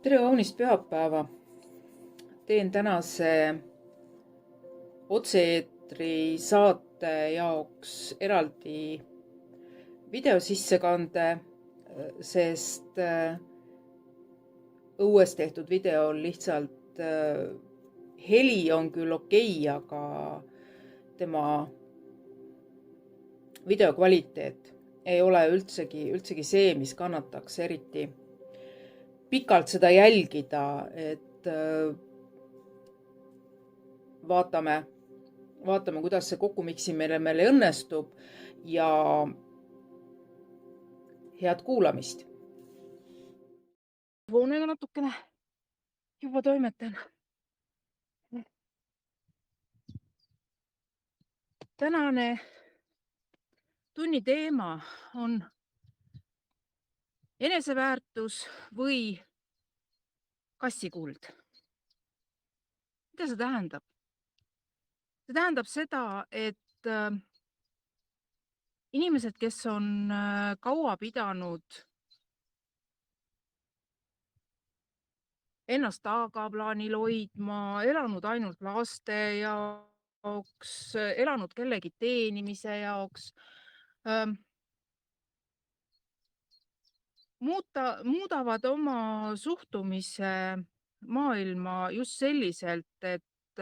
Tere kaunist pühapäeva! Teen tänase otse-eetri saate jaoks eraldi videosissekande, sest õues tehtud videol lihtsalt heli on küll okei, aga tema video kvaliteet ei ole üldsegi see, mis kannataks eriti pikalt seda jälgida, et vaatame, kuidas see kokkumiksimine meil õnnestub ja head kuulamist. Voonega natukene juba toimetan. Tänane tunni teema on eneseväärtus või kassikuld. Mida see tähendab? See tähendab seda, et inimesed, kes on kaua pidanud ennast tagaplaanil hoidma, elanud ainult laste jaoks, elanud kellegi teenimise jaoks, muudavad oma suhtumise maailma just selliselt, et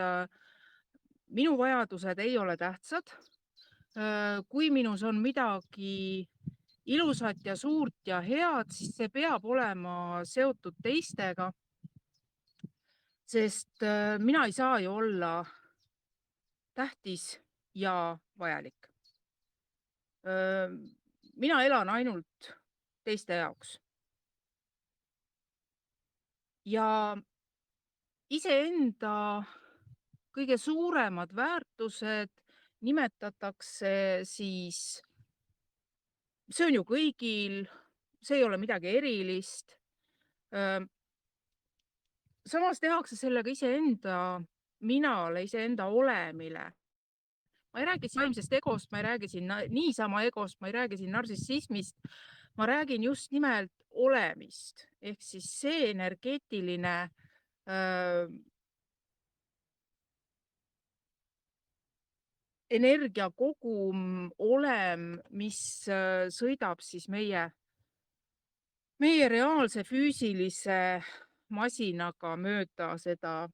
minu vajadused ei ole tähtsad. Kui minus on midagi ilusat ja suurt ja head, siis see peab olema seotud teistega, sest mina ei saa ju olla tähtis ja vajalik. Mina elan ainult teiste jaoks. Ja iseenda kõige suuremad väärtused nimetatakse siis, see on ju kõigil, see ei ole midagi erilist. Samas tehakse sellega iseenda minale, iseenda olemile. Ma ei räägi vaimsest egost, ma ei räägi siin niisama egost, ma ei räägi siin narsissismist, ma räägin just nimelt olemist. Ehk siis see energeetiline energiakogum, olem, mis sõidab siis meie reaalse füüsilise masinaga mööda seda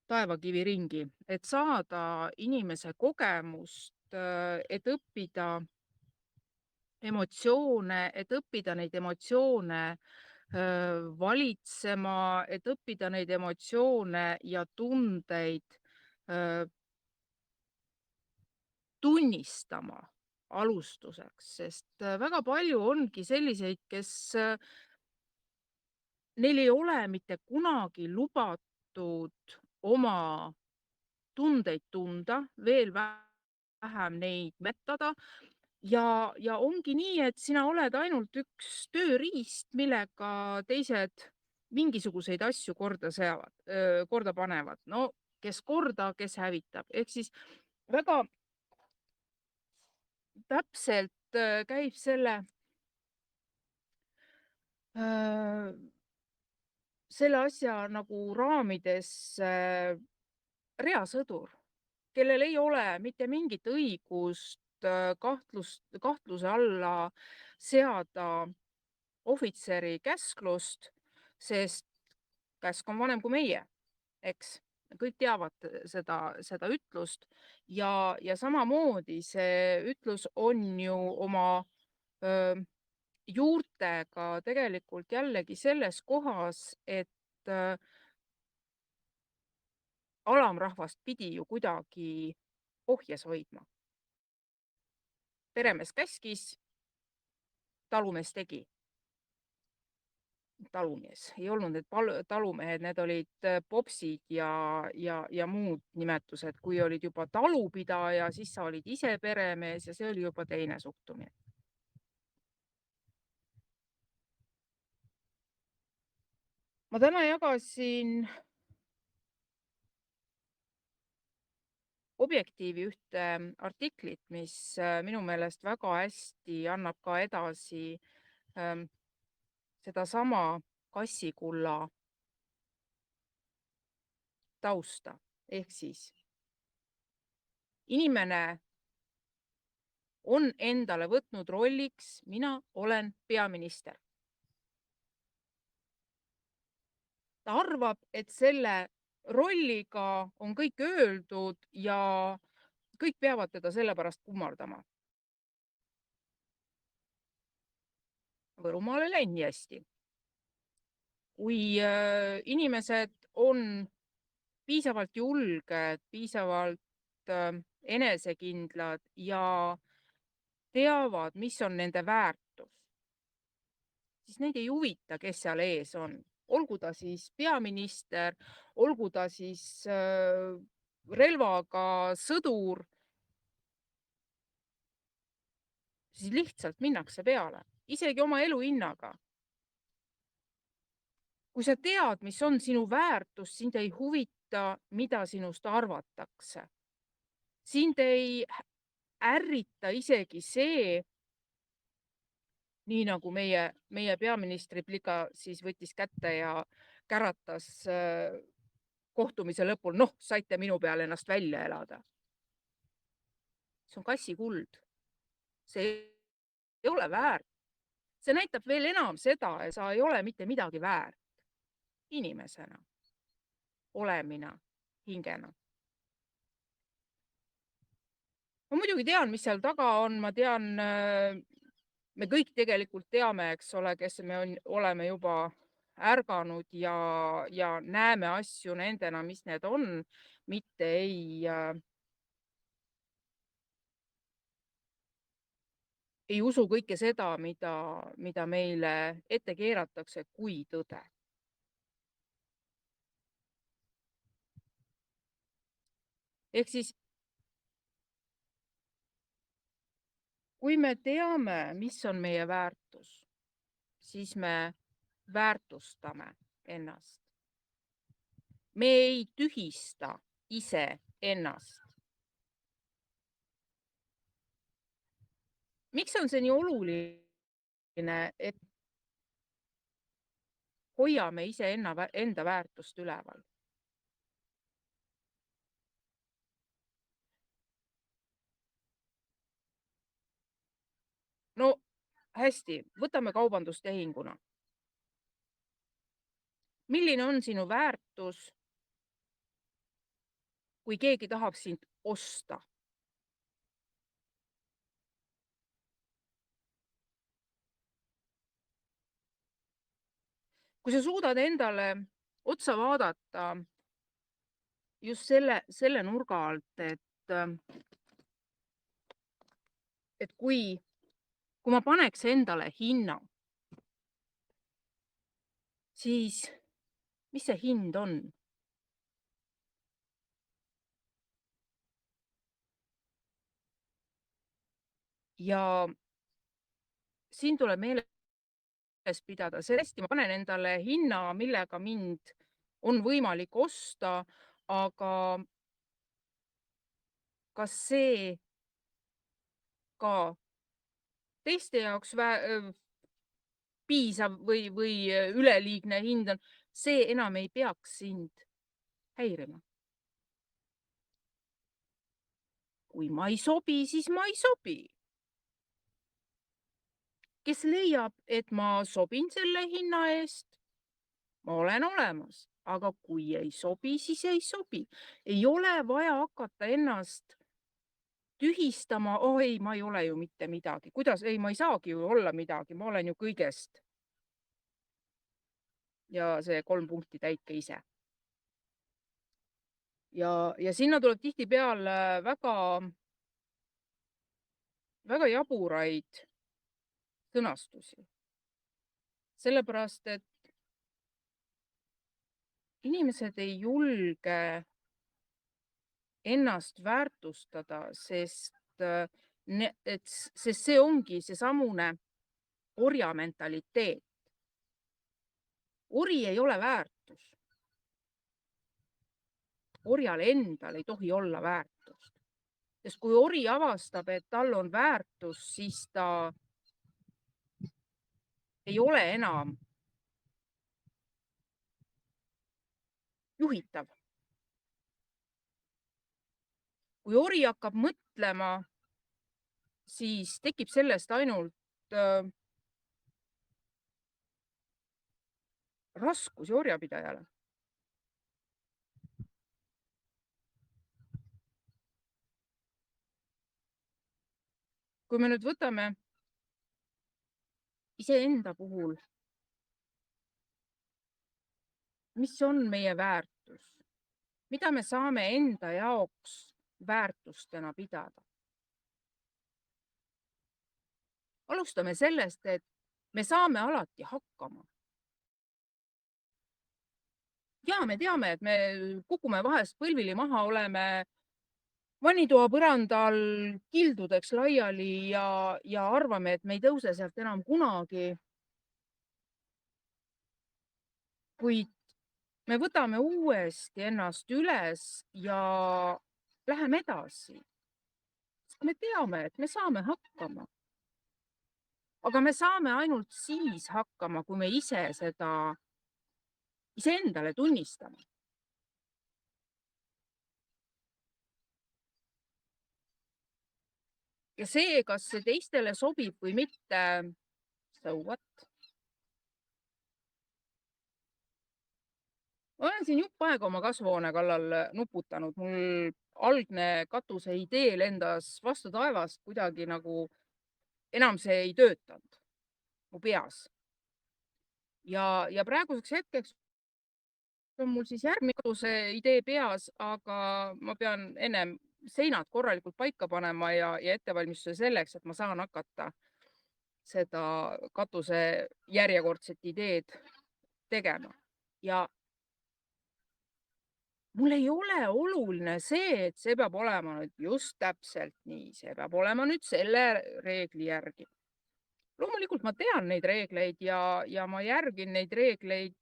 taevakiviringi, et saada inimese kogemust, et õppida emotsioone, et õppida neid emotsioone valitsema, et õppida neid emotsioone ja tundeid tunnistama alustuseks, sest väga palju ongi selliseid, kes neil ei ole mitte kunagi lubatud oma tundeid tunda, veel vähem neid metada. Ja ongi nii, et sina oled ainult üks tööriist, millega teised mingisuguseid asju korda panevad. No kes korda, kes hävitab. Ehk siis väga täpselt käib selle asja nagu raamides reasõdur, kellel ei ole mitte mingit õigust kahtluse alla seada ohvitseri käsklust, sest käsk on vanem kui meie, eks. Kõik teavad seda ütlust ja samamoodi see ütlus on ju oma juurtega tegelikult jällegi selles kohas, et alamrahvast pidi ju kuidagi ohjes hoidma. Peremees käskis, talumees tegi. Talumees, ei olnud need talumehed, need olid popsid ja muud nimetused. Kui olid juba talupidaja, siis sa olid ise peremees ja see oli juba teine suhtumine. Ma täna jagasin Objektiivi ühte artiklit, mis minu meelest väga hästi annab ka edasi sedasama kassikulla tausta. Ehk siis inimene on endale võtnud rolliks, mina olen peaminister. Ta arvab, et selle rolliga on kõik öeldud ja kõik peavad teda sellepärast kummardama. Võrumaal ei läinud nii hästi. Kui inimesed on piisavalt julged, piisavalt enesekindlad ja teavad, mis on nende väärtus, siis neid ei huvita, kes seal ees on. Olgu ta siis peaminister, olgu ta siis relvaga sõdur, siis lihtsalt minnakse peale, isegi oma elu hinnaga. Kui sa tead, mis on sinu väärtus, sind ei huvita, mida sinust arvatakse. Sind ei ärrita isegi see, nii nagu meie peaministri Plika siis võttis kätte ja käratas kohtumise lõpul, noh, saite minu peale ennast välja elada. See on kassikuld. See ei ole väärt. See näitab veel enam seda, et sa ei ole mitte midagi väärt inimesena, olemina, hingena. Ma muidugi tean, mis seal taga on, ma tean, me kõik tegelikult teame, eks ole, kes me oleme juba ärganud ja näeme asju nendena, mis need on, mitte ei usu kõike seda, mida meile ette keeratakse kui tõde. Ehk siis, kui me teame, mis on meie väärtus, siis me väärtustame ennast. Me ei tühista ise ennast. Miks on see nii oluline, et hoiame ise enda väärtust üleval? No hästi, võtame kaubandustehinguna. Milline on sinu väärtus, kui keegi tahab sind osta? Kui sa suudad endale otsa vaadata just selle nurga alt, et kui ma paneks endale hinna, siis mis see hind on? Ja siin tuleb meeles pidada, sellest ma panen endale hinna, millega mind on võimalik osta, aga kas see ka teiste jaoks piisav või üleliigne hind on, see enam ei peaks sind häirima. Kui ma ei sobi, siis ma ei sobi. Kes leiab, et ma sobin selle hinna eest, ma olen olemas, aga kui ei sobi, siis ei sobi. Ei ole vaja hakata ennast tühistama, ei, ma ei ole ju mitte midagi. Kuidas? Ei, ma ei saagi ju olla midagi, ma olen ju kõigest. Ja see 3 punkti täitke ise. Ja sinna tuleb tihtipeale väga jaburaid sõnastusi. Sellepärast, et inimesed ei julge ennast väärtustada, sest see ongi seesamune orja mentaliteet. Ori ei ole väärtus. Orjal endal ei tohi olla väärtust. Sest kui ori avastab, et tal on väärtus, siis ta ei ole enam juhitav. Kui ori hakkab mõtlema, siis tekib sellest ainult raskusi orjapidajale. Kui me nüüd võtame iseenda puhul, mis on meie väärtus, mida me saame enda jaoks väärtustena pidada. Alustame sellest, et me saame alati hakkama. Ja me teame, et me kukume vahest põlvili maha, oleme vannitoa põrandal kildudeks laiali ja arvame, et me ei tõuse sealt enam kunagi. Kuid me võtame uuesti ennast üles ja läheme edasi. Me teame, et me saame hakkama. Aga me saame ainult siis hakkama, kui me ise seda iseendale tunnistame. Ja see, kas see teistele sobib või mitte, so what? Olen siin jupp aega oma kasvuhoone kallal nuputanud. Mul algne katuse idee lendas vastu taevast, kuidagi nagu enam see ei töötanud mu peas. Ja praeguseks hetkeks on mul siis järgmine katuse idee peas, aga ma pean ennem seinad korralikult paika panema ja ettevalmistuse selleks, et ma saan hakata seda katuse järjekordset ideed tegema. Ja mul ei ole oluline see, et see peab olema nüüd just täpselt nii, see peab olema nüüd selle reegli järgi. Loomulikult ma tean neid reegleid ja ma järgin neid reegleid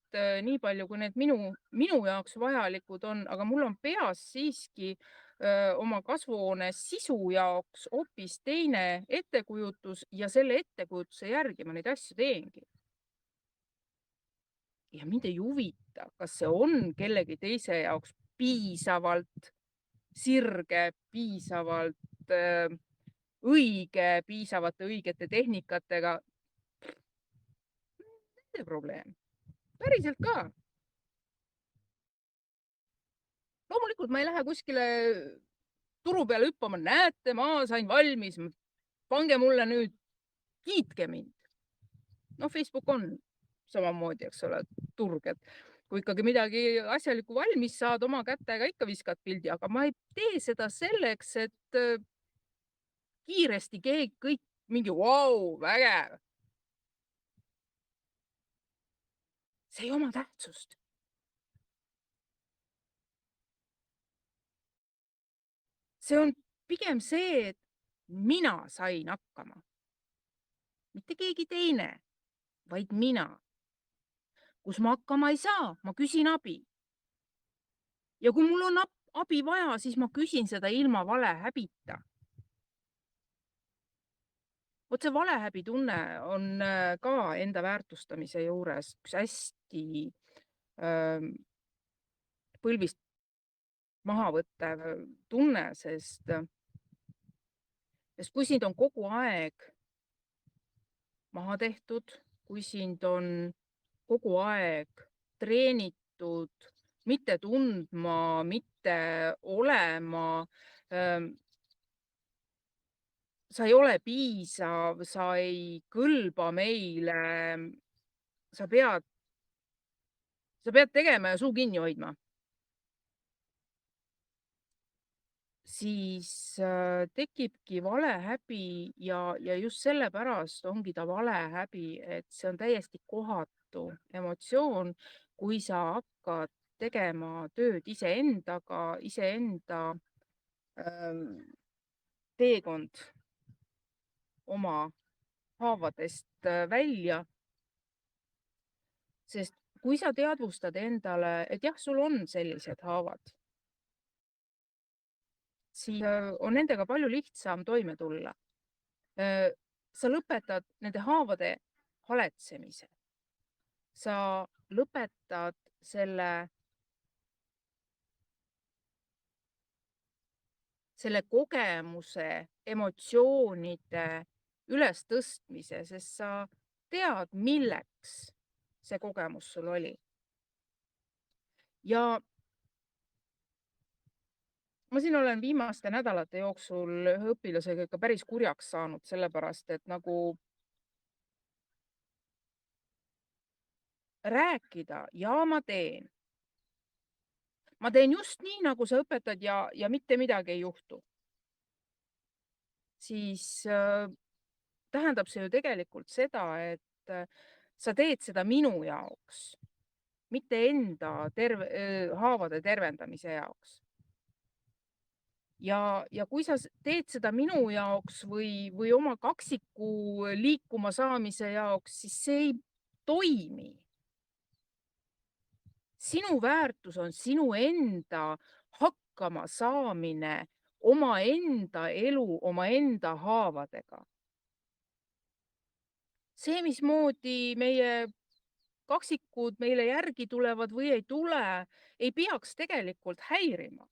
nii palju, kui need minu jaoks vajalikud on, aga mul on peas siiski oma kasvuhoone sisu jaoks hoopis teine ettekujutus ja selle ettekujutuse järgi ma neid asju teengi. Ja mind ei huvita, kas see on kellegi teise jaoks piisavalt sirge, piisavalt õige, piisavate õigete tehnikatega. Nende probleem. Päriselt ka. Loomulikult ma ei lähe kuskile turu peale hüppama, näete, ma sain valmis, pange mulle nüüd, kiitke mind. No Facebook on samamoodi, eks ole, turg, et kui ikkagi midagi asjalikku valmis saad, oma kätega ikka viskad pildi, aga ma ei tee seda selleks, et kiiresti kõik mingi vau, vägev. See ei oma tähtsust. See on pigem see, et mina sain hakkama. Mitte keegi teine, vaid mina. Kus ma hakkama ei saa, ma küsin abi. Ja kui mul on abi vaja, siis ma küsin seda ilma valehäbita. Vot see valehäbitunne on ka enda väärtustamise juures üks hästi põlvist maha võttev tunne, sest kui sind on kogu aeg maha tehtud, kui sind on kogu aeg treenitud, mitte tundma, mitte olema, sa ei ole piisav, sa ei kõlba meile, sa pead tegema ja suu kinni hoidma. Siis tekibki valehäbi ja just sellepärast ongi ta valehäbi, et see on täiesti kohatu emotsioon, kui sa hakkad tegema tööd iseendaga, iseenda teekond oma haavadest välja. Sest kui sa teadvustad endale, et jah, sul on sellised haavad, siis on nendega palju lihtsam toime tulla. Sa lõpetad nende haavade haletsemise. Sa lõpetad selle selle kogemuse, emotsioonide ülestõstmise, sest sa tead, milleks see kogemus sul oli. Ja ma siin olen viimaste nädalate jooksul ühe õpilasega ikka päris kurjaks saanud, sellepärast et nagu rääkida ja ma teen. Ma teen just nii, nagu sa õpetad ja mitte midagi ei juhtu. Siis tähendab see ju tegelikult seda, et sa teed seda minu jaoks, mitte enda haavade tervendamise jaoks. Ja kui sa teed seda minu jaoks või oma kaksiku liikuma saamise jaoks, siis see ei toimi. Sinu väärtus on sinu enda hakkama saamine, omaenda elu, omaenda haavadega. See, mismoodi meie kaksikud meile järgi tulevad või ei tule, ei peaks tegelikult häirima.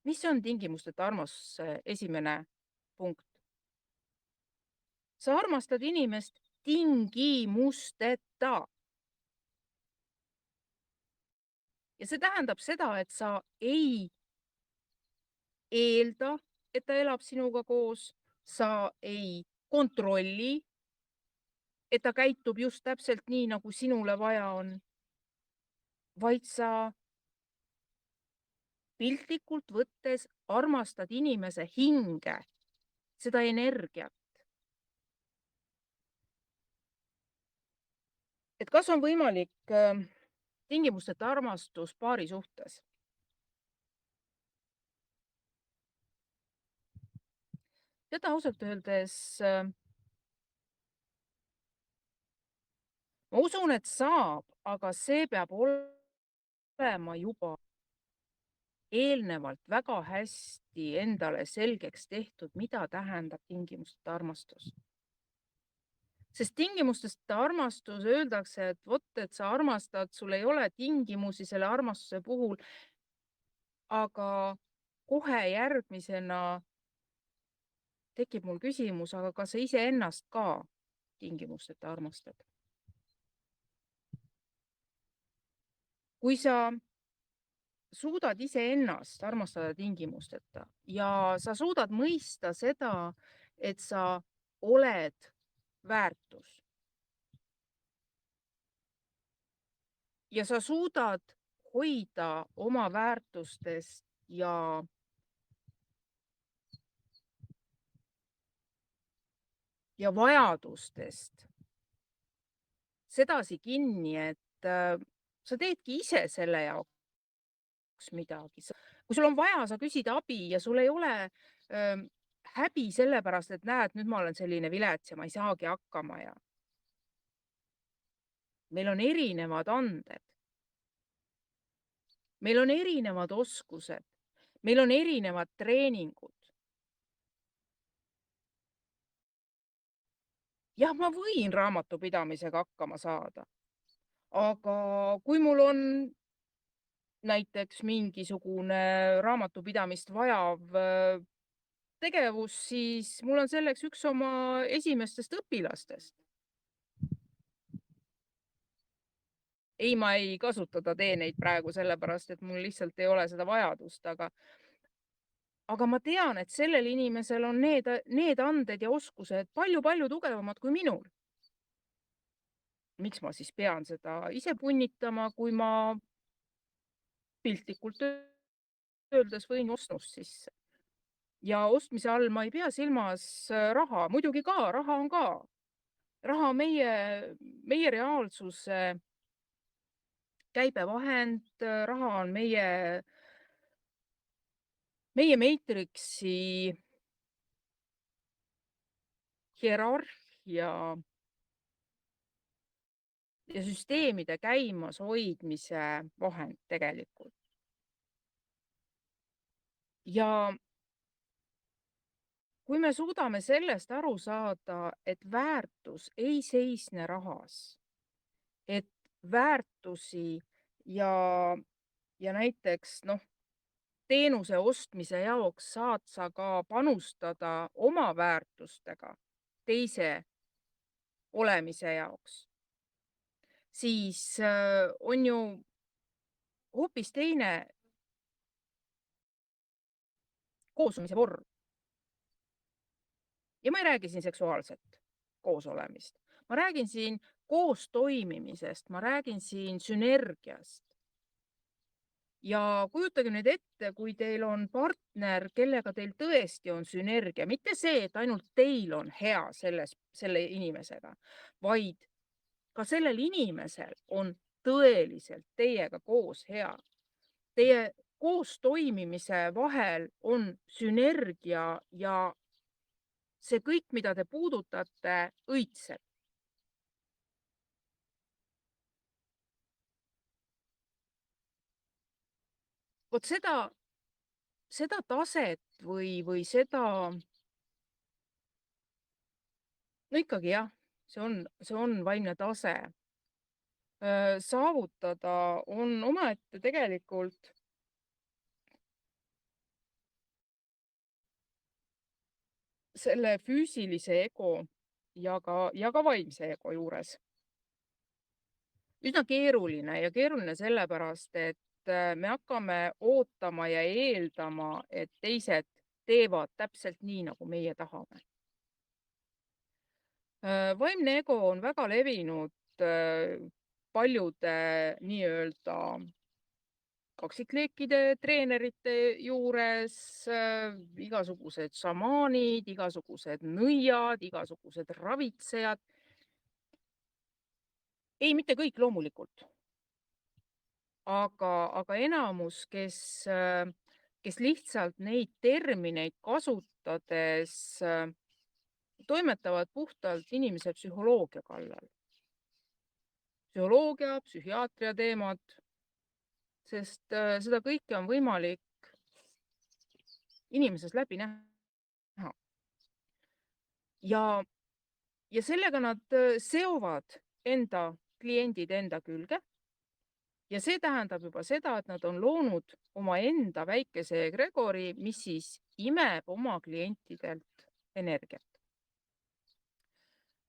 Mis on tingimusteta armastuse esimene punkt? Sa armastad inimest tingimusteta. Ja see tähendab seda, et sa ei eelda, et ta elab sinuga koos, sa ei kontrolli, et ta käitub just täpselt nii, nagu sinule vaja on, vaid sa piltlikult võttes armastad inimese hinge, seda energiat. Et kas on võimalik tingimusteta armastus paari suhtes? Tead, ausalt öeldes ma usun, et saab, aga see peab olema juba eelnevalt väga hästi endale selgeks tehtud, mida tähendab tingimusteta armastus. Sest tingimusteta armastus öeldakse, et vot, et sa armastad, sul ei ole tingimusi selle armastuse puhul, aga kohe järgmisena tekib mul küsimus, aga kas sa iseennast ka tingimusteta armastad? Kui sa suudad iseennast armastada tingimusteta ja sa suudad mõista seda, et sa oled väärtus ja sa suudad hoida oma väärtustest ja vajadustest sedasi kinni, et sa teedki ise selle jaoks midagi. Kui sul on vaja, sa küsid abi ja sul ei ole häbi sellepärast, et näed, nüüd ma olen selline vilets ja ma ei saagi hakkama ja meil on erinevad anded. Meil on erinevad oskused, meil on erinevad treeningud. Jah, ma võin raamatupidamisega hakkama saada, aga kui mul on näiteks mingisugune raamatupidamist vajav tegevus, siis mul on selleks üks oma esimestest õpilastest. Ei, ma ei kasuta teeneid praegu sellepärast, et mul lihtsalt ei ole seda vajadust, aga ma tean, et sellel inimesel on need anded ja oskused palju-palju tugevamad kui minul. Miks ma siis pean seda ise punnitama, kui ma piltlikult öeldes võin ostnust sisse? Ja ostmise all ma ei pea silmas raha, muidugi ka, raha on ka. Raha on meie reaalsuse käibevahend, raha on meie Matrixi hierarhia ja süsteemide käimashoidmise vahend tegelikult. Ja kui me suudame sellest aru saada, et väärtus ei seisne rahas, et väärtusi ja näiteks teenuse ostmise jaoks saad sa ka panustada oma väärtustega teise olemise jaoks, siis on ju hoopis teine koosolemise vorm. Ja ma ei räägi siin seksuaalset koosolemist. Ma räägin siin koos toimimisest, ma räägin siin sünergiast. Ja kujutage nüüd ette, kui teil on partner, kellega teil tõesti on sünergia, mitte see, et ainult teil on hea selle inimesega, vaid ka sellel inimesel on tõeliselt teiega koos hea. Teie koos toimimise vahel on sünergia ja see kõik, mida te puudutate, õitseb. Vot seda taset või seda, no ikkagi jah, see on vaimne tase. Saavutada on omaette tegelikult selle füüsilise ego ja ka vaimse ego juures üsna keeruline ja keeruline sellepärast, et me hakkame ootama ja eeldama, et teised teevad täpselt nii, nagu meie tahame. Vaimne ego on väga levinud paljude nii-öelda kaksikleekide treenerite juures, igasugused šamaanid, igasugused nõiad, igasugused ravitsejad. Ei, mitte kõik loomulikult, aga enamus, kes lihtsalt neid termineid kasutades toimetavad puhtalt inimese psühholoogia kallal. Psühholoogia, psühhiaatria teemad, sest seda kõike on võimalik inimeses läbi näha. Ja sellega nad seovad enda kliendid enda külge. Ja see tähendab juba seda, et nad on loonud omaenda väikese egregori, mis siis imeb oma klientidelt energiat.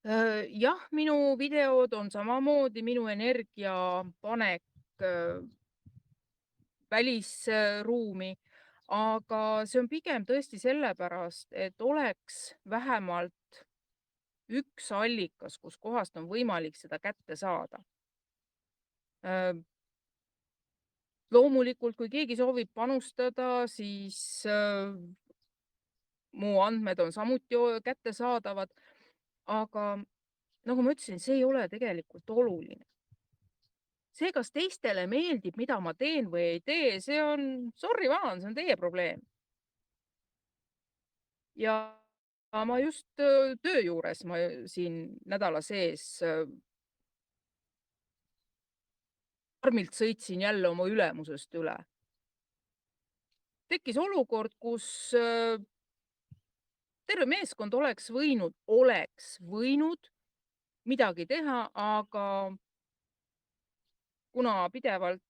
Jah, minu videod on samamoodi minu energiapanek välisruumi, aga see on pigem tõesti sellepärast, et oleks vähemalt üks allikas, kus kohast on võimalik seda kätte saada. Loomulikult, kui keegi soovib panustada, siis mu andmed on samuti kättesaadavad, aga nagu ma ütlesin, see ei ole tegelikult oluline. See, kas teistele meeldib, mida ma teen või ei tee, see on, sorry, see on teie probleem. Ja ma just töö juures, ma siin nädala sees karmilt sõitsin jälle oma ülemusest üle. Tekkis olukord, kus terve meeskond oleks võinud midagi teha, aga kuna pidevalt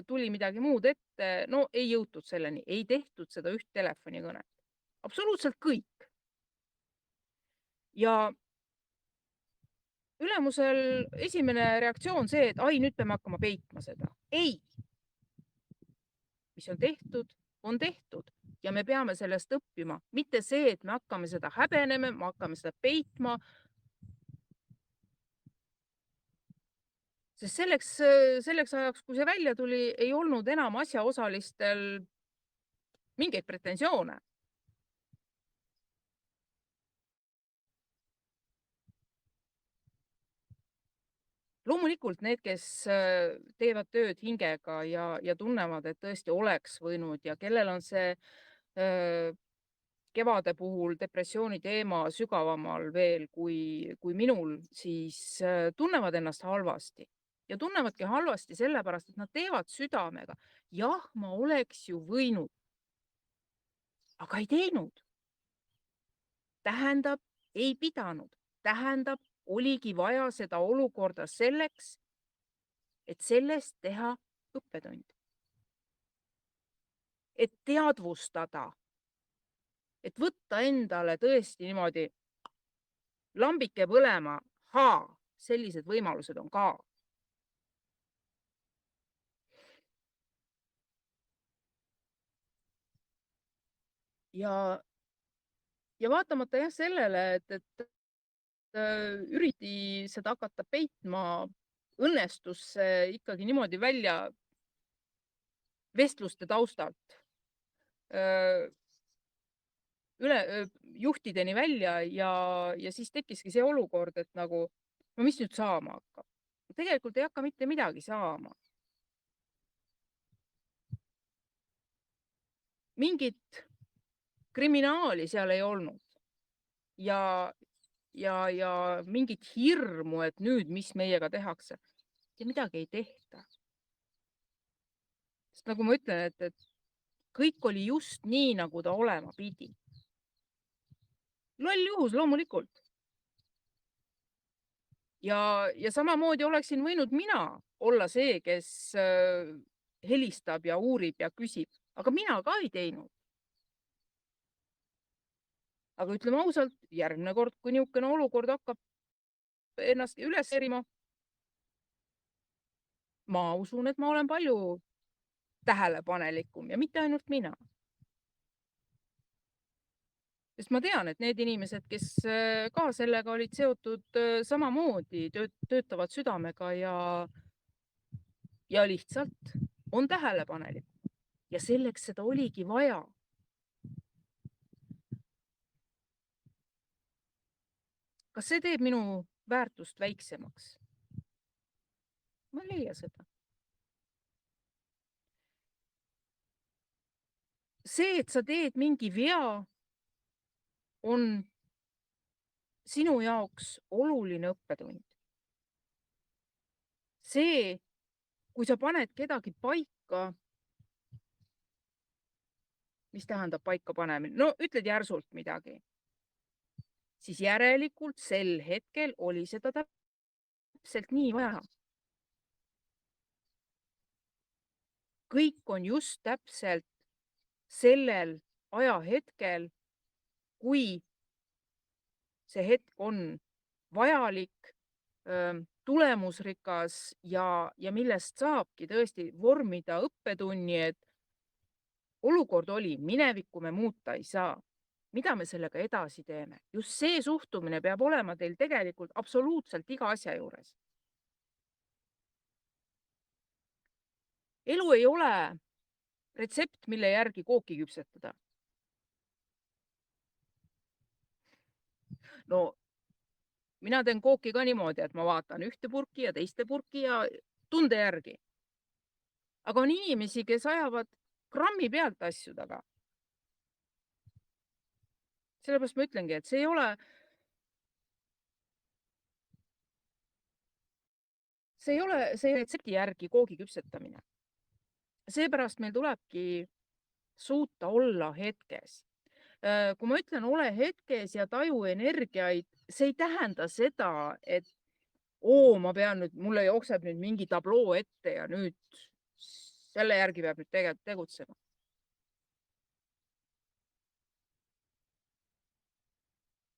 tuli midagi muud ette, no ei jõutud selleni, ei tehtud seda üht telefonikõnet. Absoluutselt kõik. Ja ülemusel esimene reaktsioon see, et ai, nüüd peame hakkama peitma seda. Ei! Mis on tehtud ja me peame sellest õppima. Mitte see, et me hakkame seda häbenema, me hakkame seda peitma. Sest selleks ajaks, kui see välja tuli, ei olnud enam asjaosalistel mingeid pretensioone. Loomulikult need, kes teevad tööd hingega ja tunnevad, et tõesti oleks võinud ja kellel on see kevade puhul depressiooni teema sügavamal veel kui minul, siis tunnevad ennast halvasti. Ja tunnevadki halvasti sellepärast, et nad teevad südamega. Jah, ma oleks ju võinud, aga ei teinud. Tähendab, ei pidanud. Tähendab, oligi vaja seda olukorda selleks, et sellest teha õppetund. et teadvustada, et võtta endale tõesti niimoodi lambike põlema, sellised võimalused on ka. Ja, ja vaatamata jah sellele, et üriti seda hakata peitma, õnnestus see ikkagi niimoodi välja vestluste taustalt juhtideni välja ja siis tekkiski see olukord, et nagu, no mis nüüd saama hakkab? Tegelikult ei hakka mitte midagi saama. Mingit kriminaali seal ei olnud ja mingit hirmu, et nüüd, mis meiega tehakse. Ja midagi ei tehta. Sest nagu ma ütlen, et kõik oli just nii, nagu ta olema pidi. Loll juhus loomulikult. Ja samamoodi oleksin võinud mina olla see, kes helistab ja uurib ja küsib, aga mina ka ei teinud. Aga ütleme ausalt, järgmine kord, kui niisugune olukord hakkab ennast üles erima, ma usun, et ma olen palju tähelepanelikum ja mitte ainult mina. Sest ma tean, et need inimesed, kes ka sellega olid seotud samamoodi, töötavad südamega ja lihtsalt on tähelepanelik. Ja selleks seda oligi vaja. Kas see teeb minu väärtust väiksemaks? Ma ei leia seda. See, et sa teed mingi vea, on sinu jaoks oluline õppetund. See, kui sa paned kedagi paika, mis tähendab paika panemine? No ütled järsult midagi. Siis järelikult sel hetkel oli seda täpselt nii vaja. Kõik on just täpselt sellel ajahetkel, kui see hetk on vajalik, tulemusrikas ja millest saabki tõesti vormida õppetunni, et olukord oli, minevikku me muuta ei saa. Mida me sellega edasi teeme? Just see suhtumine peab olema teil tegelikult absoluutselt iga asja juures. Elu ei ole retsept, mille järgi kooki küpsetada. No mina teen kooki ka niimoodi, et ma vaatan ühte purki ja teiste purki ja tunde järgi. Aga on inimesi, kes ajavad grammi pealt asju taga. Sellepärast ma ütlengi, et see ei ole retsepti järgi koogi küpsetamine. Seepärast meil tulebki suuta olla hetkes. Kui ma ütlen ole hetkes ja taju energiaid, see ei tähenda seda, et ma pean nüüd, mulle jookseb nüüd mingi tabloo ette ja nüüd selle järgi peab nüüd tegelikult tegutsema.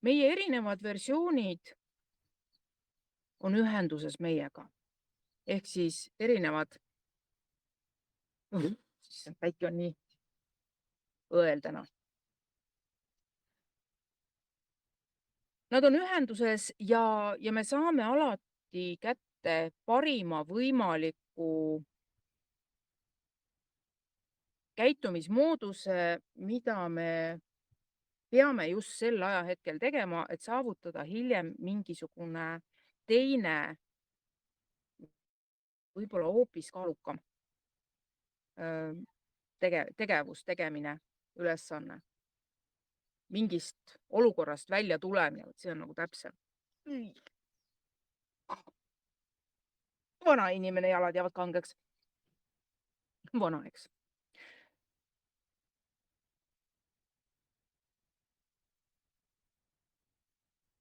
Meie erinevad versioonid on ühenduses meiega. Ehk siis erinevad, päike on nii õel täna. Nad on ühenduses ja me saame alati kätte parima võimaliku käitumismooduse, mida me peame just sel ajahetkel tegema, et saavutada hiljem mingisugune teine, võib-olla hoopis kaalukam tegevus, tegemine, ülesanne. Mingist olukorrast välja tulemine, see on nagu täpsem. Vana inimene, jalad jäävad kangeks. Vana, eks.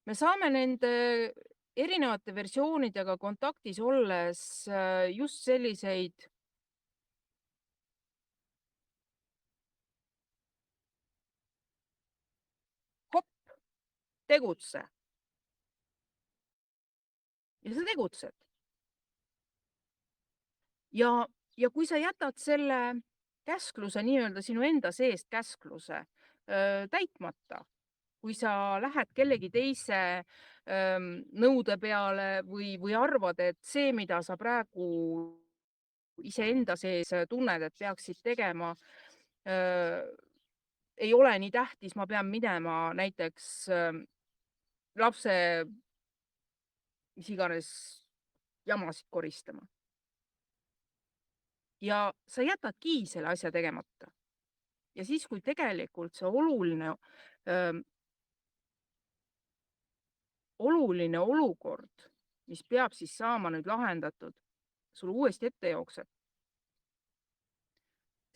Me saame nende erinevate versioonidega kontaktis olles just selliseid tegutse ja sa tegutsed. Ja kui sa jätad selle käskluse, nii-öelda sinu enda seest käskluse, täitmata, kui sa lähed kellegi teise, nõude peale või arvad, et see, mida sa praegu iseenda sees tunned, et peaksid tegema, öö, ei ole nii tähtis, ma pean minema näiteks, lapse mis iganes jamasid koristama. Ja sa jätadki selle asja tegemata. Ja siis, kui tegelikult see oluline olukord, mis peab siis saama nüüd lahendatud, sul uuesti ette jookseb,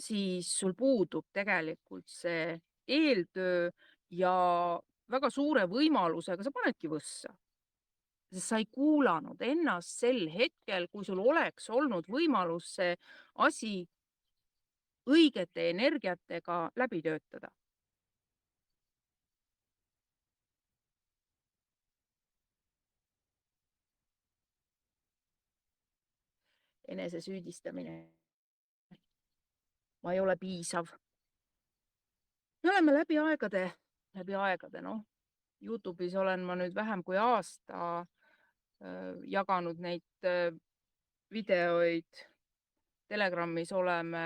siis sul puudub tegelikult see eeltöö ja väga suure võimalusega sa panedki võssa. Sest sa ei kuulanud ennast sel hetkel, kui sul oleks olnud võimalus see asi õigete energiatega läbi töötada. Enesesüüdistamine. Ma ei ole piisav. Me oleme läbi aegade, noh, Youtube'is olen ma nüüd vähem kui aasta jaganud neid videoid. Telegramis oleme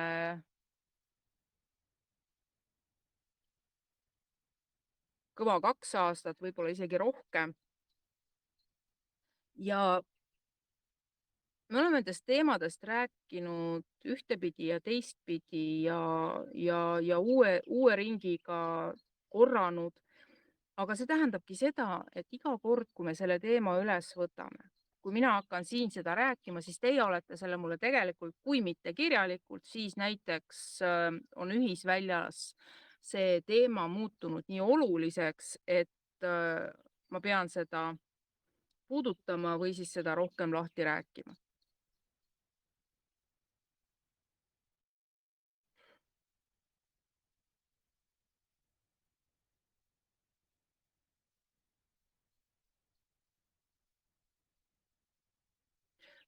kõva 2 aastat, võib-olla isegi rohkem. Ja me oleme nendest teemadest rääkinud ühtepidi ja teistpidi ja uue ringiga korranud. Aga see tähendabki seda, et iga kord, kui me selle teema üles võtame, kui mina hakkan siin seda rääkima, siis teie olete selle mulle tegelikult, kui mitte kirjalikult, siis näiteks on ühisväljas see teema muutunud nii oluliseks, et ma pean seda puudutama või siis seda rohkem lahti rääkima.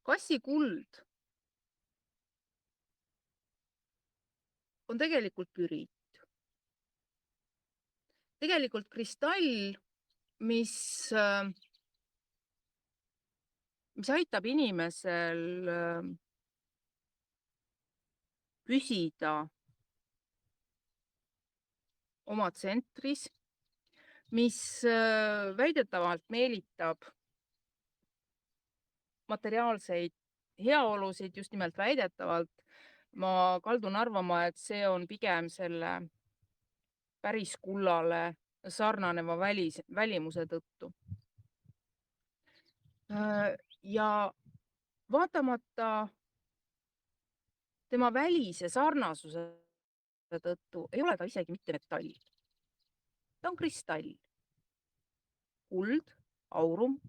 Kassikuld on tegelikult püriit. Tegelikult kristall, mis, mis aitab inimesel püsida oma tsentris, mis väidetavalt meelitab materiaalseid heaolusid, just nimelt väidetavalt. Ma kaldun arvama, et see on pigem selle päris kullale sarnaneva välimuse tõttu. Ja vaatamata tema välise sarnasuse tõttu ei ole ta isegi mitte metall. Ta on kristall. Kuld, aurum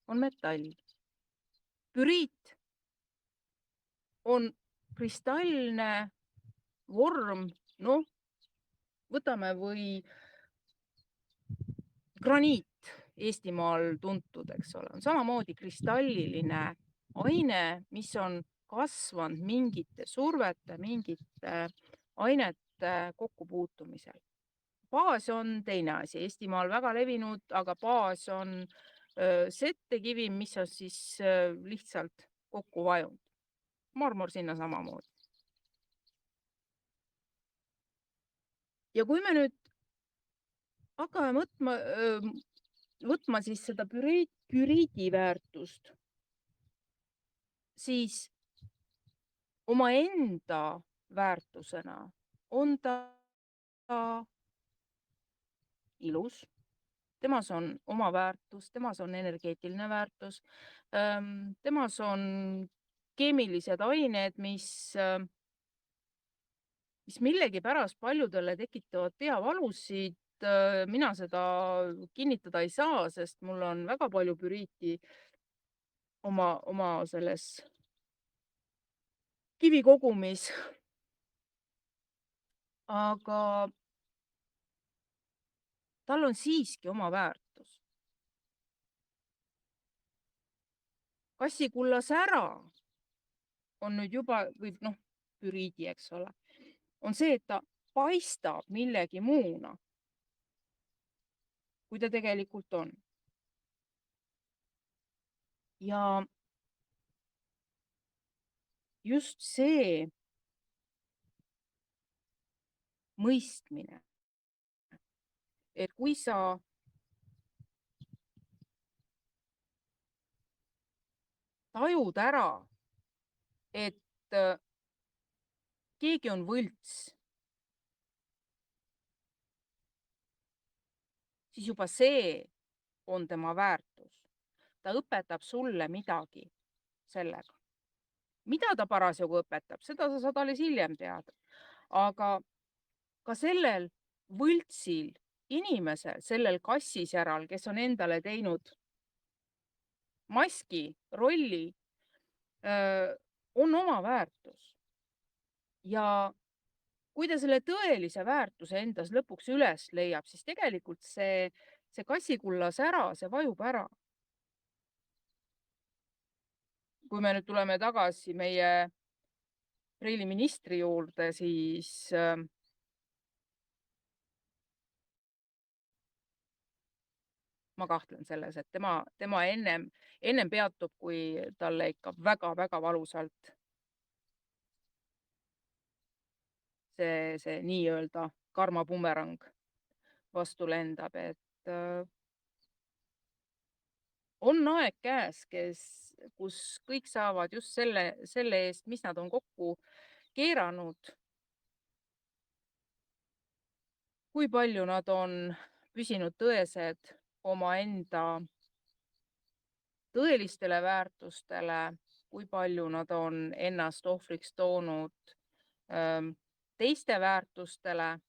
on metall. Püriit on kristallne vorm, noh, võtame või graniit Eestimaal tuntud, eks ole, on samamoodi kristalliline aine, mis on kasvanud mingite survete, mingite ainete kokkupuutumisel. Baas on teine asi, Eestimaal väga levinud, aga baas on settekivi, mis on siis lihtsalt kokku vajunud. Marmor sinna samamoodi. Ja kui me nüüd hakkame võtma siis seda püriidi väärtust, siis omaenda väärtusena on ta ilus, temas on oma väärtus, temas on energeetiline väärtus, temas on keemilised ained, mis millegipärast paljudele tekitavad peavalusid. Mina seda kinnitada ei saa, sest mul on väga palju püriiti oma selles kivikogumis. Aga tal on siiski oma väärtus. kassikulla sära on nüüd juba, või noh, püriidi, eks ole, on see, et ta paistab millegi muuna, kui ta tegelikult on. Ja just see mõistmine, et kui sa tajud ära, et keegi on võlts, siis juba see on tema väärtus. Ta õpetab sulle midagi sellega. Mida ta parasjagu õpetab, seda sa saad alles hiljem teada. Aga ka sellel võltsil inimesel, sellel kassisäral, kes on endale teinud maski, rolli, on oma väärtus. Ja kui ta selle tõelise väärtuse endas lõpuks üles leiab, siis tegelikult see kassikulla sära, see vajub ära. Kui me nüüd tuleme tagasi meie preiliministri juurde, siis ma kahtlen selles, et tema ennem peatub, kui talle ikka väga-väga valusalt see nii-öelda karmabumerang vastu lendab, et on aeg käes, kus kõik saavad just selle eest, mis nad on kokku keeranud, kui palju nad on püsinud tõesed omaenda tõelistele väärtustele, kui palju nad on ennast ohvriks toonud teiste väärtustele.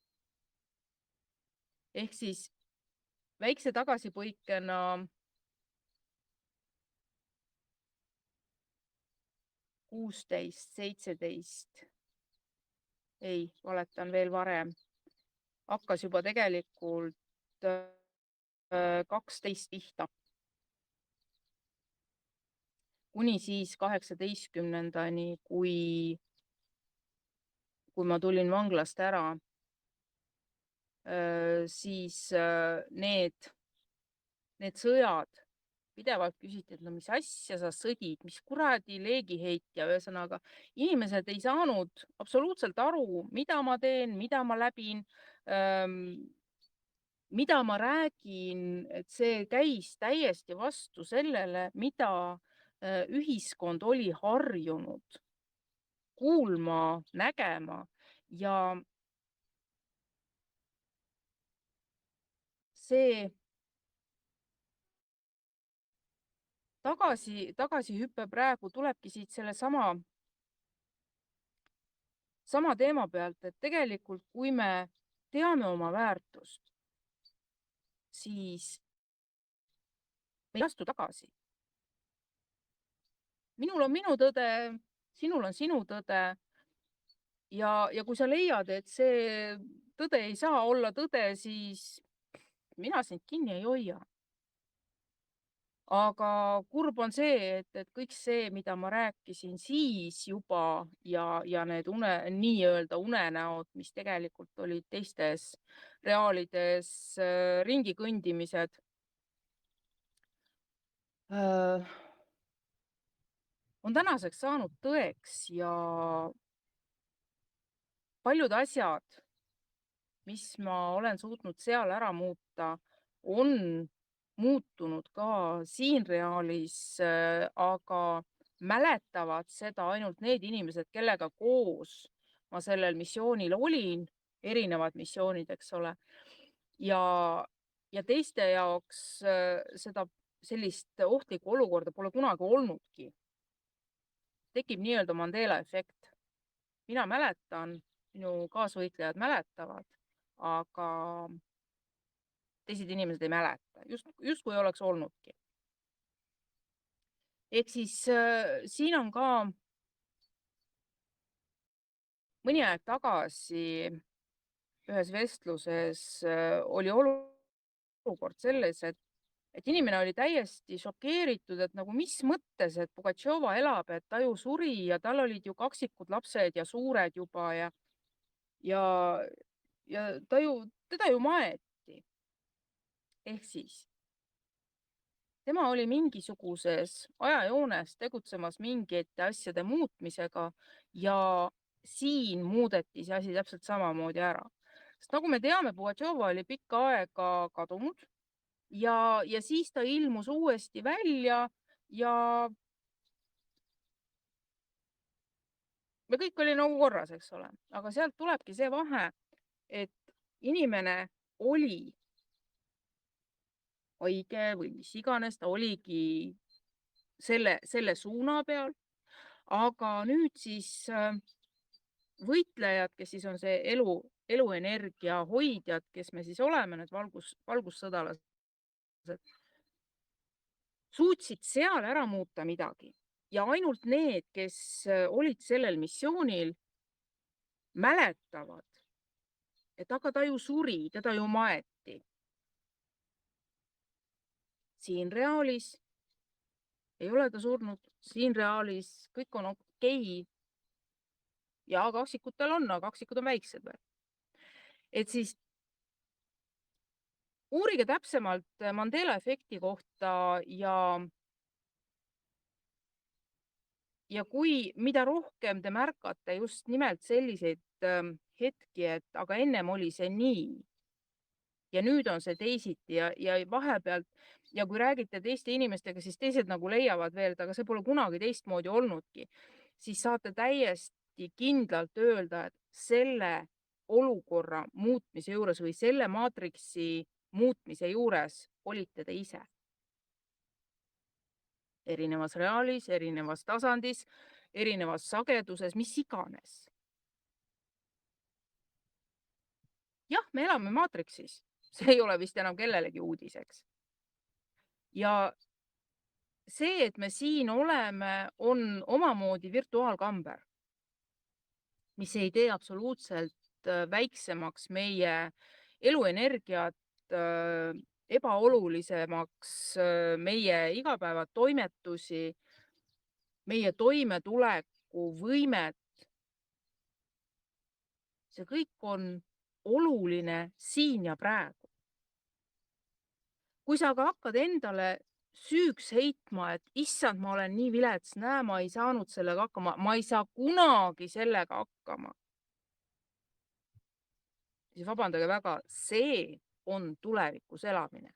Ehk siis väikse tagasipõikena kuusteist, 17, ei, valetan, veel varem, hakkas juba tegelikult 12 pihta. Kuni siis 18-ndani, kui ma tulin vanglast ära, siis need sõjad, pidevalt küsiti, et no mis asja sa sõdid, mis kuradi leegiheitja, ühesõnaga inimesed ei saanud absoluutselt aru, mida ma teen, mida ma läbin, mida ma räägin, et see käis täiesti vastu sellele, mida ühiskond oli harjunud kuulma, nägema ja see tagasihüpe praegu tulebki siit selle sama teema pealt, et tegelikult kui me teame oma väärtust, siis me ei astu tagasi. Minul on minu tõde, sinul on sinu tõde. Ja kui sa leiad, et see tõde ei saa olla tõde, siis mina sind kinni ei hoia. Aga kurb on see, et kõik see, mida ma rääkisin siis juba ja need nii-öelda unenäod, mis tegelikult olid teistes reaalides ringi kõndimised, on tänaseks saanud tõeks ja paljud asjad, mis ma olen suutnud seal ära muuta, on muutunud ka siin reaalis, aga mäletavad seda ainult need inimesed, kellega koos ma sellel missioonil olin, erinevad missioonid, eks ole. Ja teiste jaoks seda sellist ohtlikku olukorda pole kunagi olnudki. Tekib nii-öelda Mandela efekt. Mina mäletan, minu kaasvõitlejad mäletavad, aga teised inimesed ei mäleta, justkui oleks olnudki. Ehk siis siin on ka mõni aeg tagasi ühes vestluses oli olukord selles, et et inimene oli täiesti šokeeritud, et nagu mis mõttes, et Pugatšova elab, et ta ju suri ja tal olid ju kaksikud lapsed ja suured juba ja, ja teda ju maeti. Ehk siis tema oli mingisuguses ajajoones tegutsemas mingite asjade muutmisega ja siin muudeti see asi täpselt samamoodi ära. Sest nagu me teame, Pugatšova oli pikka aega kadunud ja siis ta ilmus uuesti välja ja me kõik oli nagu korras, eks ole. Aga sealt tulebki see vahe, et inimene oli haige või mis iganes, ta oligi selle suuna peal. Aga nüüd siis võitlejad, kes siis on see eluenergia hoidjad, kes me siis oleme, need valgussõdalased, suutsid seal ära muuta midagi. Ja ainult need, kes olid sellel missioonil, mäletavad, et aga ta ju suri, teda ju maeti. Siin reaalis ei ole ta surnud, siin reaalis kõik on okei. Ja kaksikutel on, aga kaksikud on väiksed veel. Et siis uurige täpsemalt Mandela efekti kohta ja kui mida rohkem te märkate just nimelt selliseid hetki, et aga ennem oli see nii ja nüüd on see teisiti ja vahepealt ja kui räägite teiste inimestega, siis teised nagu leiavad veel, et aga see pole kunagi teistmoodi olnudki, siis saate täiesti kindlalt öelda, et selle olukorra muutmise juures või selle maatriksi muutmise juures olite te ise. Erinevas reaalis, erinevas tasandis, erinevas sageduses, mis iganes. Jah, me elame maatriksis. See ei ole vist enam kellelegi uudiseks. Ja see, et me siin oleme, on omamoodi virtuaalkamber, mis ei tee absoluutselt väiksemaks meie eluenergiat, ebaolulisemaks meie igapäevatoimetusi, meie toimetuleku võimet. See kõik on oluline siin ja praegu. Kui sa aga hakkad endale süüks heitma, et issand, ma olen nii vilets, näe, ma ei saanud sellega hakkama, ma ei saa kunagi sellega hakkama. Siis vabandage väga, see on tulevikus elamine.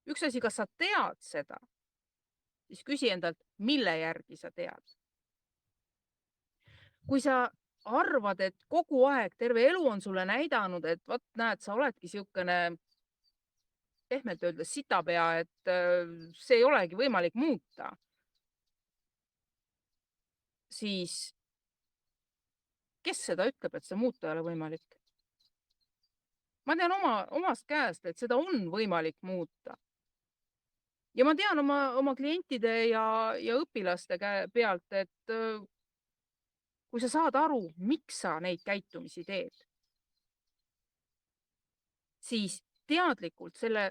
Üks asi, kas sa tead seda, siis küsi endalt, mille järgi sa tead. Kui sa arvad, et kogu aeg, terve elu on sulle näidanud, et vot näed, sa oledki siukene pehmelt öeldes sitapea, et see ei olegi võimalik muuta, siis kes seda ütleb, et see muuta ei ole võimalik? Ma tean omast käest, et seda on võimalik muuta. Ja ma tean oma klientide ja õpilaste pealt, et kui sa saad aru, miks sa neid käitumisi teed, siis teadlikult selle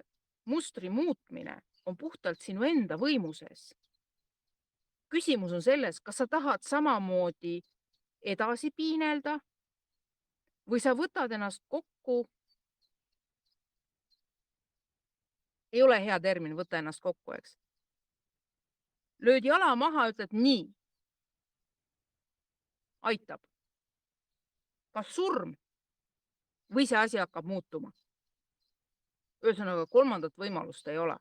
mustri muutmine on puhtalt sinu enda võimuses. Küsimus on selles, kas sa tahad samamoodi edasi piinelda või sa võtad ennast kokku. Ei ole hea termin võtta ennast kokku, eks. Lööd jala maha, ütled nii. Aitab. Kas surm või see asi hakkab muutuma? Ühesõnaga, kolmandat võimalust ei ole.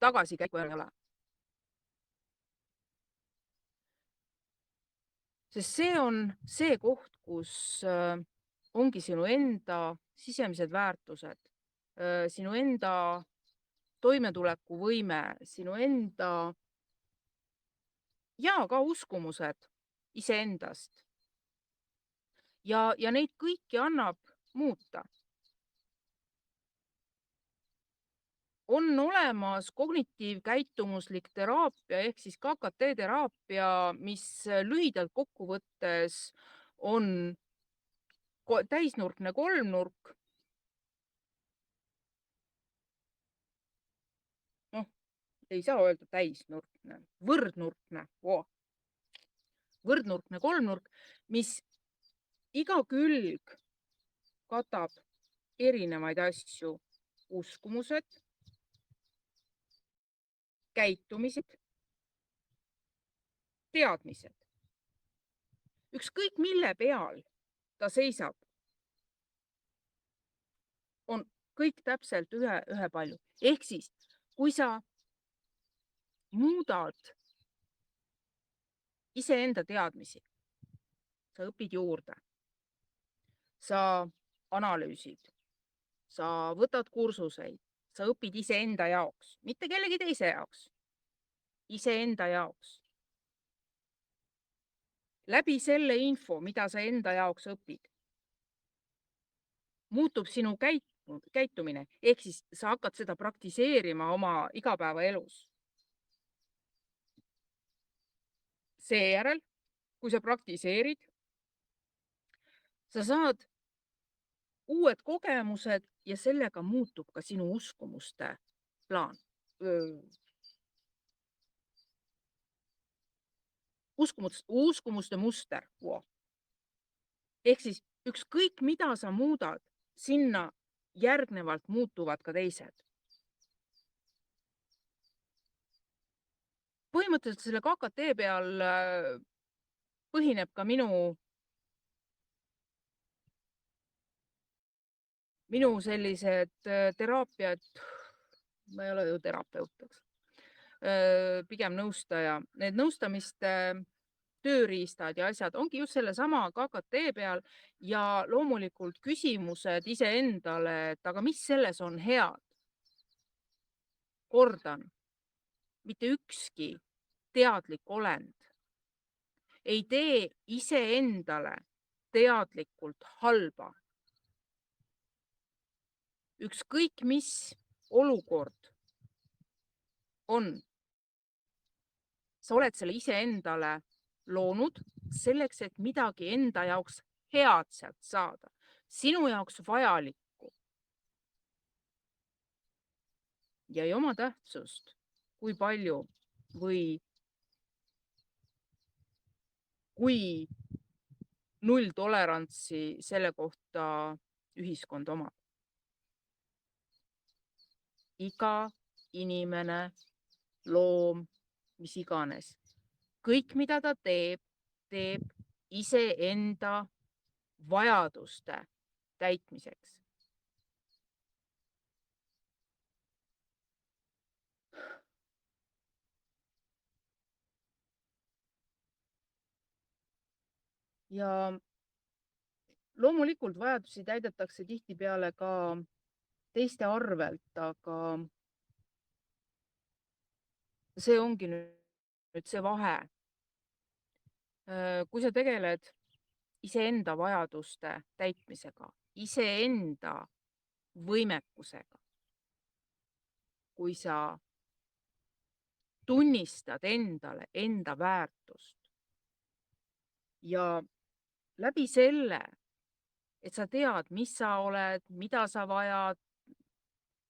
Tagasikäiku ei ole. Sest see on see koht, kus ongi sinu enda sisemised väärtused, sinu enda toimetulekuvõime, sinu enda ja ka uskumused iseendast. Ja neid kõiki annab muuta. On olemas kognitiivkäitumuslik teraapia ehk siis KKT teraapia, mis lühidalt kokkuvõttes on täisnurkne kolmnurk. ei saa öelda täisnurkne, võrdnurkne, võrdnurkne kolmnurk, mis iga külg katab erinevaid asju, uskumused, käitumised, teadmised. Ükskõik mille peal ta seisab, on kõik täpselt ühepalju. Ehk siis, kui sa muudad iseenda teadmisi, sa õpid juurde, sa analüüsid, sa võtad kursuseid, sa õpid iseenda jaoks, mitte kellegi teise jaoks, iseenda jaoks. Läbi selle info, mida sa enda jaoks õpid, muutub sinu käitumine, ehk siis sa hakkad seda praktiseerima oma igapäevaelus. Seejärel, kui sa praktiseerid, sa saad uued kogemused ja sellega muutub ka sinu uskumuste plaan. Uskumuste muster. Ehk siis ükskõik mida sa muudad, sinna järgnevalt muutuvad ka teised. Põhimõtteliselt selle KKT peal põhineb ka minu sellised teraapiad, ma ei ole ju terapeut, pigem nõustaja. Need nõustamiste tööriistad ja asjad ongi just sellesama KKT peal ja loomulikult küsimused iseendale, et aga mis selles on head? Kordan, mitte ükski teadlik olend ei tee iseendale teadlikult halba. Ükskõik mis olukord on, sa oled selle iseendale loonud selleks, et midagi enda jaoks head sealt saada, sinu jaoks vajalikku. Ja ei oma tähtsust, kui palju või kui nulltolerantsi selle kohta ühiskond omab. Iga inimene, loom, mis iganes, kõik, mida ta teeb iseenda vajaduste täitmiseks. Ja loomulikult vajadusi täidetakse tihtipeale ka teiste arvelt, aga see ongi nüüd see vahe. Kui sa tegeled iseenda vajaduste täitmisega, iseenda võimekusega, kui sa tunnistad endale enda väärtust ja läbi selle, et sa tead, mis sa oled, mida sa vajad,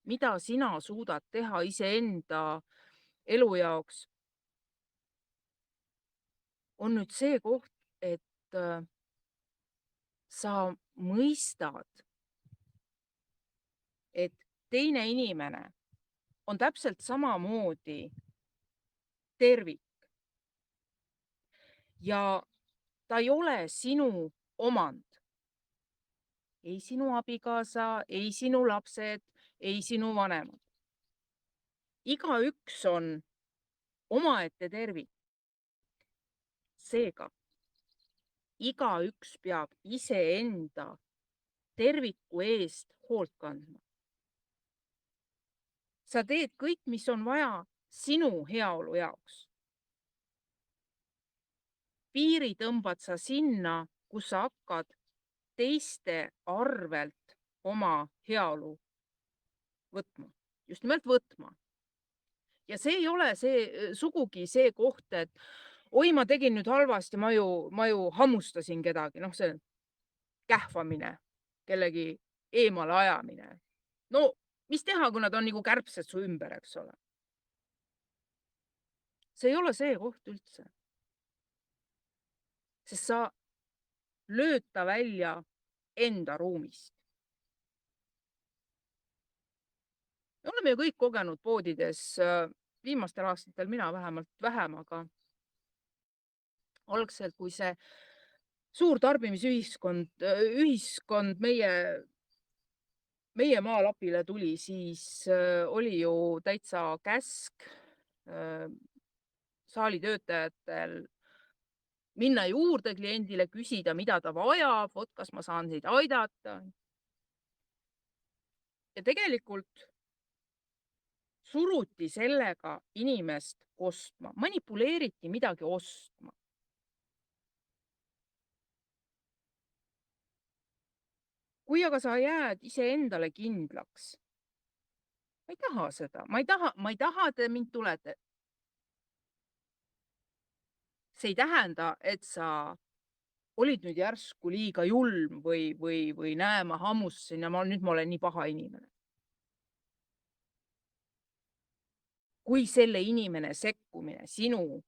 mida sina suudad teha iseenda elu jaoks, on nüüd see koht, et sa mõistad, et teine inimene on täpselt samamoodi tervik ja ta ei ole sinu omand. Ei sinu abikaasa, ei sinu lapsed, ei sinu vanemad. Igaüks on omaette tervik. Seega, igaüks peab iseenda terviku eest hoolt kandma. Sa teed kõik, mis on vaja sinu heaolu jaoks. Piiri tõmbad sa sinna, kus sa hakkad teiste arvelt oma heaolu võtma. Just nimelt võtma. Ja see ei ole sugugi see koht, et oi, ma tegin nüüd halvasti, ma ju hammustasin kedagi. See kähvamine, kellegi eemale ajamine. No mis teha, kui nad on nagu kärbsed su ümber, eks ole. see ei ole see koht üldse, sest sa lööd ta välja enda ruumist. Me oleme ju kõik kogenud poodides, viimastel aastatel mina vähemalt vähem, aga algselt, kui see suur tarbimisühiskond ühiskond meie maalapile tuli, siis oli ju täitsa käsk saali töötajatel minna juurde kliendile, küsida, mida ta vajab, vot kas ma saan teid aidata. Ja tegelikult suruti sellega inimest ostma, manipuleeriti midagi ostma. Kui aga sa jääd iseendale kindlaks, ma ei taha seda, ma ei taha, et te mind tulete. See ei tähenda, et sa olid nüüd järsku liiga julm või näe, ma hammustasin ja nüüd ma olen nii paha inimene. Kui selle inimene sekkumine sinu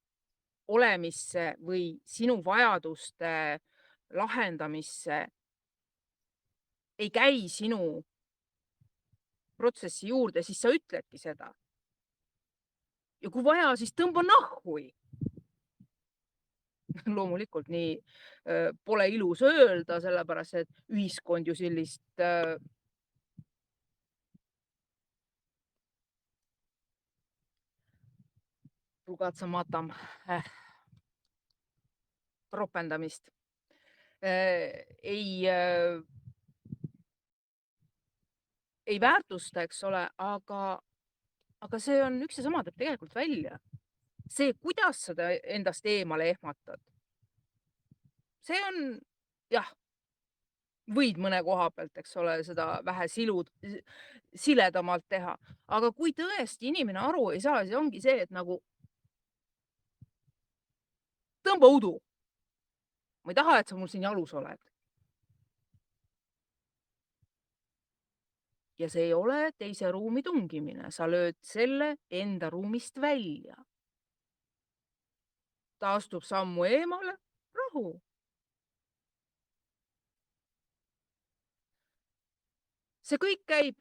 olemisse või sinu vajaduste lahendamisse ei käi sinu protsessi juurde, siis sa ütledki seda. Ja kui vaja, siis tõmba nahhui. Loomulikult nii pole ilus öelda, sellepärast et ühiskond ju sellist rugatsamatam ropendamist ei väärtusta, eks ole, aga see on üks ja sama, teeb tegelikult välja. See, kuidas seda endast eemale ehmatad, see on, jah, võid mõne koha pealt, eks ole, seda vähe siledamalt teha. Aga kui tõesti inimene aru ei saa, siis ongi see, et nagu tõmba udu. Ma ei taha, et sa mul siin jalus oled. Ja see ei ole teise ruumi tungimine, sa lööd selle enda ruumist välja. Ta astub sammu eemale, rahu. See kõik käib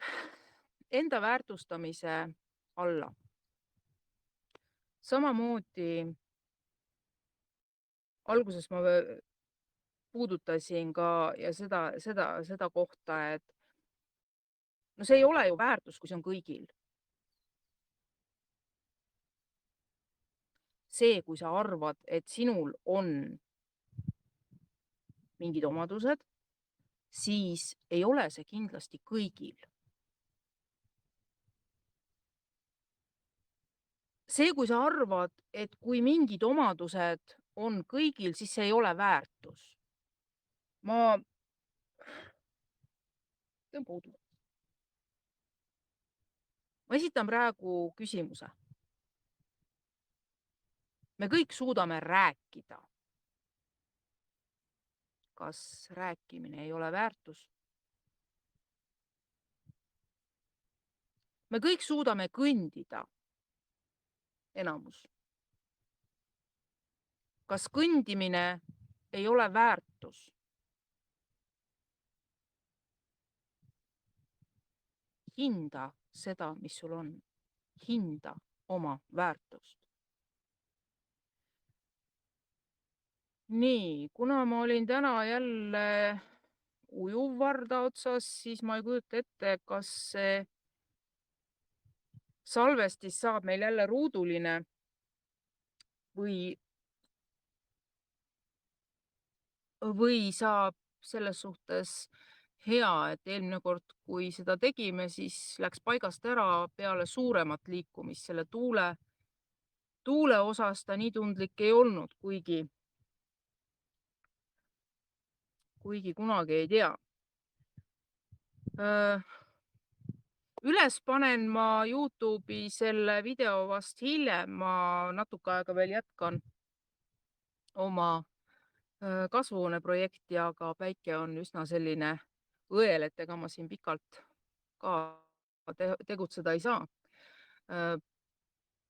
enda väärtustamise alla. Samamoodi alguses ma puudutasin ka ja seda kohta, et no see ei ole ju väärtus, kui see on kõigil. See, kui sa arvad, et sinul on mingid omadused, siis ei ole see kindlasti kõigil. See, kui sa arvad, et kui mingid omadused on kõigil, siis see ei ole väärtus. Ma esitan praegu küsimuse. Me kõik suudame rääkida. Kas rääkimine ei ole väärtus? Me kõik suudame kõndida. Enamus. Kas kõndimine ei ole väärtus? Hinda seda, mis sul on. Hinda oma väärtust. Nii, kuna ma olin täna jälle ujuvvarda otsas, siis ma ei kujuta ette, kas see salvestis saab meil jälle ruuduline või saab selles suhtes hea, et eelmine kord, kui seda tegime, siis läks paigast ära peale suuremat liikumist. Selle tuule osas ta nii tundlik ei olnud, kuigi kunagi ei tea. Üles panen ma YouTube'i selle video vast hiljem, ma natuke aega veel jätkan oma kasvuhooneprojekti, aga päike on üsna selline õel, et ega ma siin pikalt ka tegutseda ei saa.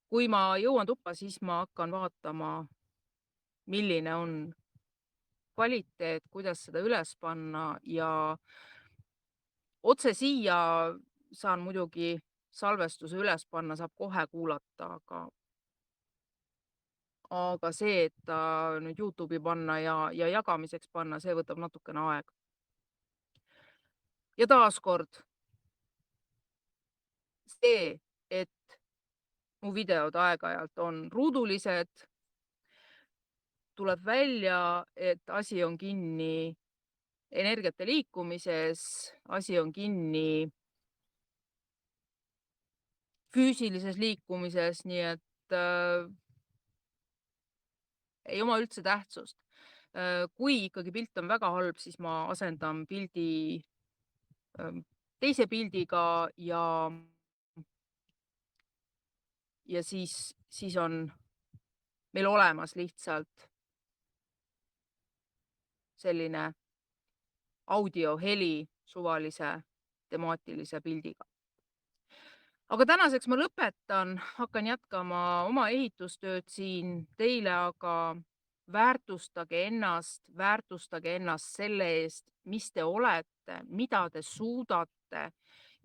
kui ma jõuan tuppa, siis ma hakkan vaatama, milline on kvaliteet, kuidas seda üles panna ja otse siia saan muidugi salvestuse üles panna, saab kohe kuulata, aga see, et ta nüüd YouTube'i panna ja jagamiseks panna, see võtab natukene aega. Ja taaskord see, et mu videod aeg-ajalt on ruudulised, tuleb välja, et asi on kinni energiate liikumises, asi on kinni füüsilises liikumises, nii et ei oma üldse tähtsust. Kui ikkagi pilt on väga halb, siis ma asendan pildi teise pildiga ja siis on meil olemas lihtsalt selline audio-heli suvalise temaatilise pildiga. Aga tänaseks ma lõpetan, hakkan jätkama oma ehitustööd siin, teile aga väärtustage ennast selle eest, mis te olete, mida te suudate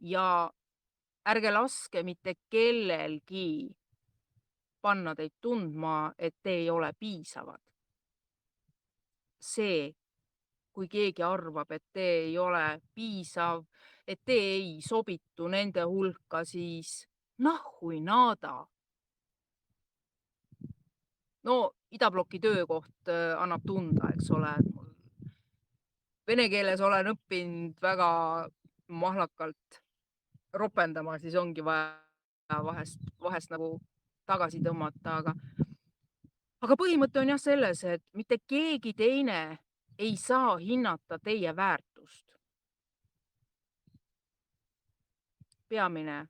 ja ärge laske mitte kellelgi panna teid tundma, et te ei ole piisavad. See, kui keegi arvab, et te ei ole piisav, et te ei sobitu nende hulka, siis nahhui nada. No idabloki töökoht annab tunda, eks ole. Vene keeles olen õppinud väga mahlakalt ropendama, siis ongi vaja vahest nagu tagasi tõmmata, aga põhimõte on jah selles, et mitte keegi teine ei saa hinnata teie väärtust. Peamine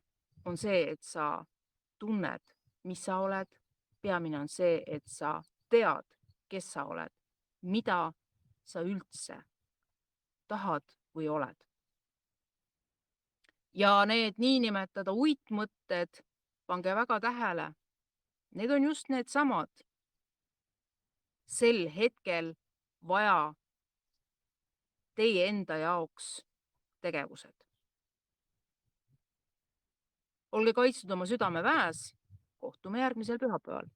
on see, et sa tunned, mis sa oled. Peamine on see, et sa tead, kes sa oled, mida sa üldse tahad või oled. Ja need niinimetada uitmõtted, pange väga tähele, need on just needsamad sel hetkel vaja teie enda jaoks tegevused. Olge kaitstud oma südameväes. Kohtume järgmisel pühapäeval.